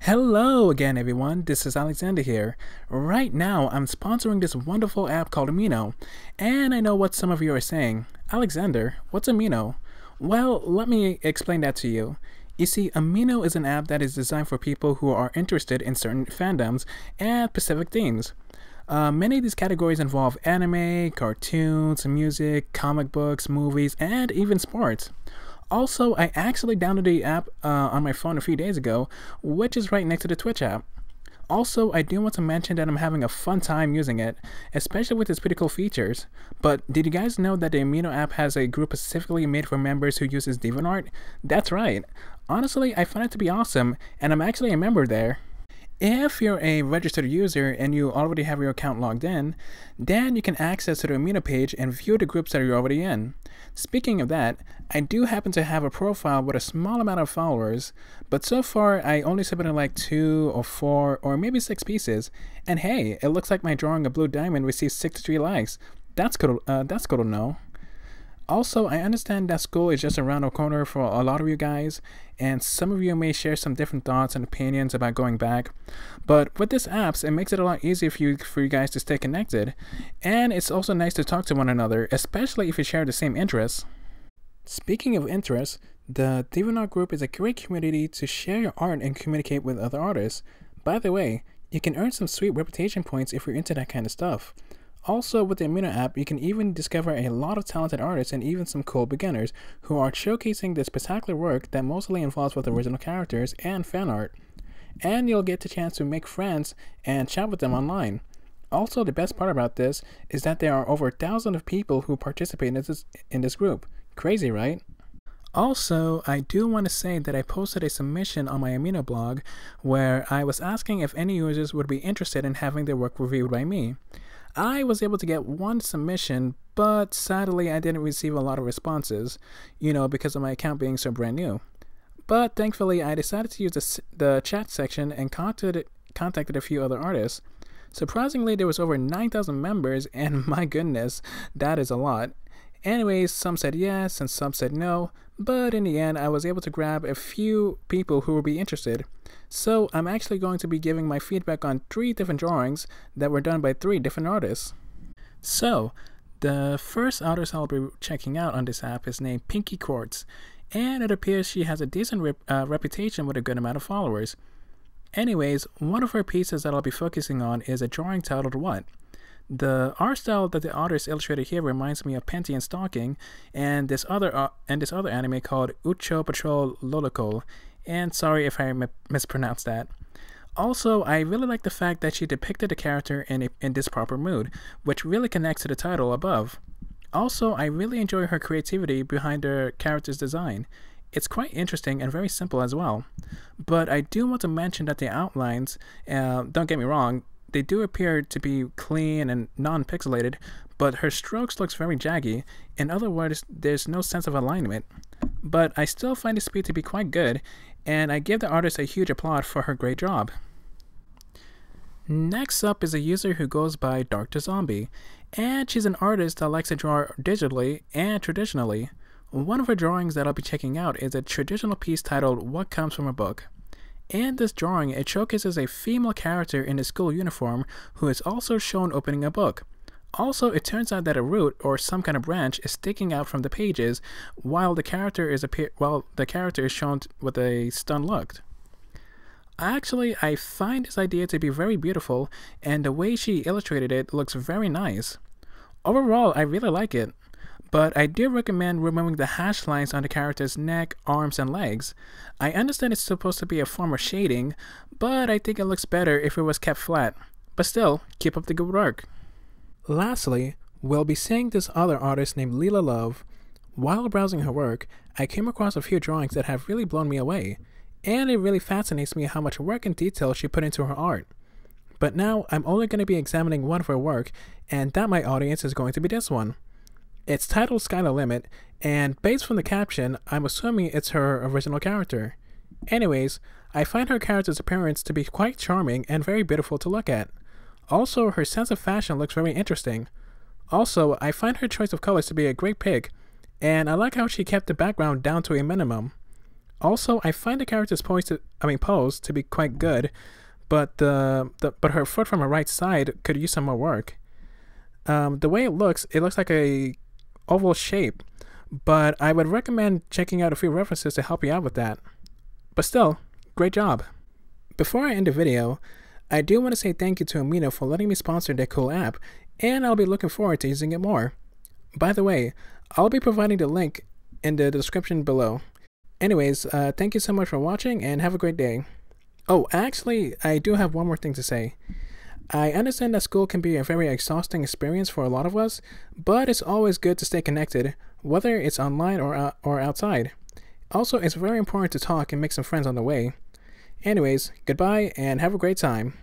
Hello again, everyone. This is Alexander here. Right now, I'm sponsoring this wonderful app called Amino, and I know what some of you are saying. Alexander, what's Amino? Well, let me explain that to you. You see, Amino is an app that is designed for people who are interested in certain fandoms and specific themes. Many of these categories involve anime, cartoons, music, comic books, movies, and even sports. Also, I actually downloaded the app on my phone a few days ago, which is right next to the Twitch app. Also, I do want to mention that I'm having a fun time using it, especially with its pretty cool features. But did you guys know that the Amino app has a group specifically made for members who uses DeviantART? That's right. Honestly, I find it to be awesome, and I'm actually a member there. If you're a registered user and you already have your account logged in, then you can access to the Amino page and view the groups that you're already in. Speaking of that, I do happen to have a profile with a small amount of followers, but so far I only submitted like 2 or 4 or maybe 6 pieces, and hey, it looks like my drawing of Blue Diamond received 63 likes. That's cool to know. Also, I understand that school is just around the corner for a lot of you guys, and some of you may share some different thoughts and opinions about going back. But with this app, it makes it a lot easier for you guys to stay connected, and it's also nice to talk to one another, especially if you share the same interests. Speaking of interests, the DeviantART group is a great community to share your art and communicate with other artists. By the way, you can earn some sweet reputation points if you're into that kind of stuff. Also, with the Amino app, you can even discover a lot of talented artists and even some cool beginners who are showcasing the spectacular work that mostly involves with original characters and fan art. And you'll get the chance to make friends and chat with them online. Also, the best part about this is that there are over 1,000 of people who participate in this group. Crazy, right? Also, I do want to say that I posted a submission on my Amino blog where I was asking if any users would be interested in having their work reviewed by me. I was able to get 1 submission, but sadly I didn't receive a lot of responses, because of my account being so brand new. But thankfully I decided to use the chat section and contacted a few other artists. Surprisingly, there was over 9,000 members, and my goodness, that is a lot. Anyways, some said yes and some said no, but in the end I was able to grab a few people who would be interested. So I'm actually going to be giving my feedback on 3 different drawings that were done by 3 different artists. So, the first artist I'll be checking out on this app is named Pinky Quartz, and it appears she has a decent reputation with a good amount of followers. Anyways, one of her pieces that I'll be focusing on is a drawing titled What? The art style that the artist illustrated here reminds me of Panty and Stalking and this other anime called Ucho Patrol Lolocol, and sorry if I mispronounced that. Also, I really like the fact that she depicted the character in this proper mood, which really connects to the title above. Also, I really enjoy her creativity behind her character's design. It's quite interesting and very simple as well. But I do want to mention that the outlines, don't get me wrong, they do appear to be clean and non-pixelated, but her strokes looks very jaggy. In other words, there's no sense of alignment. But I still find the speed to be quite good, and I give the artist a huge applause for her great job. Next up is a user who goes by Dark to Zombie, and she's an artist that likes to draw digitally and traditionally. One of her drawings that I'll be checking out is a traditional piece titled What Comes From a Book. In this drawing, it showcases a female character in a school uniform who is also shown opening a book. Also, it turns out that a root or some kind of branch is sticking out from the pages while the character is shown with a stunned look. Actually, I find this idea to be very beautiful, and the way she illustrated it looks very nice. Overall, I really like it. But I do recommend removing the hash lines on the character's neck, arms, and legs. I understand it's supposed to be a form of shading, but I think it looks better if it was kept flat. But still, keep up the good work. Lastly, we'll be seeing this other artist named Lea-La-Love. While browsing her work, I came across a few drawings that have really blown me away, and it really fascinates me how much work and detail she put into her art. But now, I'm only going to be examining one of her work, and that my audience is going to be this one. It's titled Sky the Limit, and based from the caption, I'm assuming it's her original character. Anyways, I find her character's appearance to be quite charming and very beautiful to look at. Also, her sense of fashion looks very interesting. Also, I find her choice of colors to be a great pick, and I like how she kept the background down to a minimum. Also, I find the character's pose to be quite good, but her foot from her right side could use some more work. The way it looks like a oval shape, but I would recommend checking out a few references to help you out with that. But still, great job. Before I end the video, I do want to say thank you to Amino for letting me sponsor their cool app, and I'll be looking forward to using it more. By the way, I'll be providing the link in the description below. Anyways, thank you so much for watching and have a great day. Oh, actually, I do have one more thing to say. I understand that school can be a very exhausting experience for a lot of us, but it's always good to stay connected, whether it's online or outside. Also, it's very important to talk and make some friends on the way. Anyways, goodbye and have a great time.